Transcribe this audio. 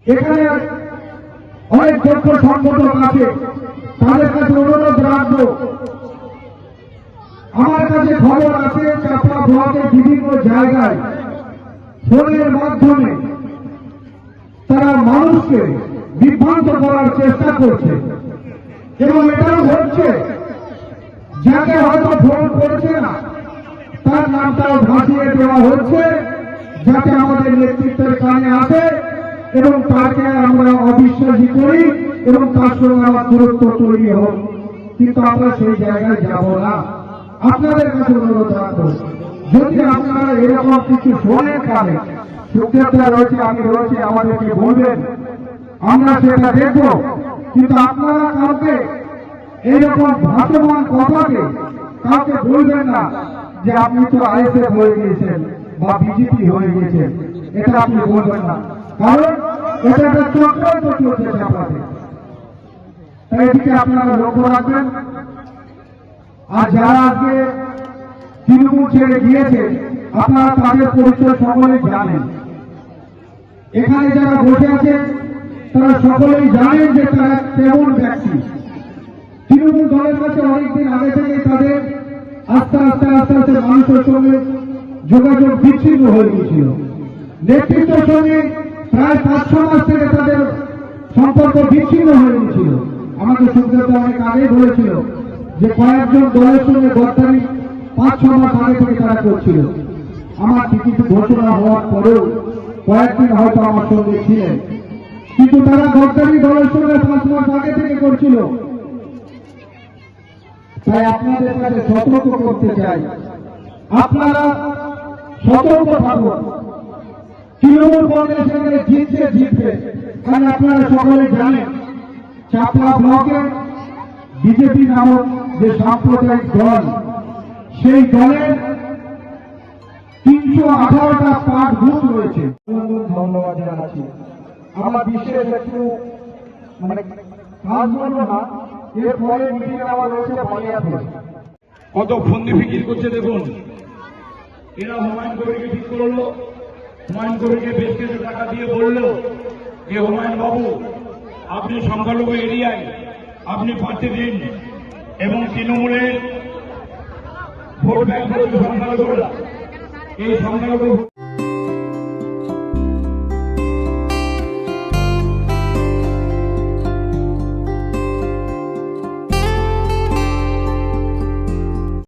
এখানে অনেক যোগ্য সংগঠন আছে, তাদের কাছে অনুরোধ রাখবো। আমার কাছে খবর আছে চাপড়া ব্লকের বিভিন্ন জায়গায় ফোনের মাধ্যমে তারা মানুষকে বিভ্রান্ত করার চেষ্টা করছে, এবং এটাও হচ্ছে যাকে হয়তো ফোন করছে না তার নামটাও ভাসিয়ে দেওয়া হচ্ছে, যাতে আমাদের নেতৃত্বের কানে আসে এবং তাকে আমরা অবিশ্বাসী করি এবং তার সঙ্গে আমার দূরত্ব তৈরি হোক। কিন্তু আমরা সেই জায়গায় যাব না। আপনাদের কাছে অনুরোধ রাখবো, যদি আপনারা এরকম কিছু শোনেন কানে, সুখদেবদা রয়েছে, আমি রয়েছি, আমাদেরকে বলবেন, আমরা সেটা দেখবো। কিন্তু আপনারা কাউকে এইরকম ভাসমান কথাকে কাউকে বলবেন না যে আপনি তো আইএসএফ হয়ে গিয়েছেন বা বিজেপি হয়ে গিয়েছেন, এটা আপনি বলবেন না, কারণ এটা একটা চক্রান্ত চলছে আপনাদের। তাই এদিকে আপনারা লক্ষ্য রাখবেন। আর যারা আজকে তৃণমূল ছেড়ে গিয়েছে আপনারা তাদের পরিচয় সকলেই জানেন। এখানে যারা বসে আছে তারা সকলেই জানেন যে তারা কেমন ব্যক্তি। তৃণমূল দলের কাছে অনেকদিন আগে থেকে তাদের আস্তে আস্তে আস্তে আস্তে মানুষের সঙ্গে যোগাযোগ বিচ্ছিন্ন হয়ে গিয়েছিল। নেতৃত্বের সঙ্গে প্রায় 5-6 মাস থেকে তাদের সম্পর্ক বিচ্ছিন্ন হয়ে গিয়েছিল। আমাকে সুখদেবদা অনেক আগেই বলেছিল যে কয়েকজন দলের সঙ্গে গদ্দারি 5-6 মাস আগে থেকে তারা করছিল। আমার টিকিট ঘোষণা হওয়ার পরেও কয়েকদিন হয়তো আমার সঙ্গে ছিলেন, কিন্তু তারা গদ্দারি দলের সঙ্গে 5 মাস আগে থেকে করছিল। তাই আপনাদের কাছে সতর্ক করতে চাই, আপনারা সতর্ক থাকুন। তৃণমূল কংগ্রেস এখানে জিতবে, কারণ আপনারা সকলে জানেন চাপড়া ব্লকে বিজেপি নামক যে সাম্প্রদায়িক দল, সেই দলের 318টা পার্ট বুথ রয়েছে। ধন্যবাদ জানাচ্ছি। আমার বিশেষ একটু কাজ বলবো না, এরপরে মিটিং আমার রয়েছে বানিয়াতে। কত ফন্দি ফিকির করছে দেখুন। এরা হুমায়ুন কবিরকে ঠিক করলো, হুমায়ুন কবিরকে বেশ কিছু টাকা দিয়ে বললো যে হুমায়ুন বাবু আপনি সংখ্যালঘু এরিয়ায় আপনি প্রার্থী দিন, এবং তৃণমূলের ভোট ব্যাংক হচ্ছে সংখ্যালঘুরা, এই সংখ্যালঘু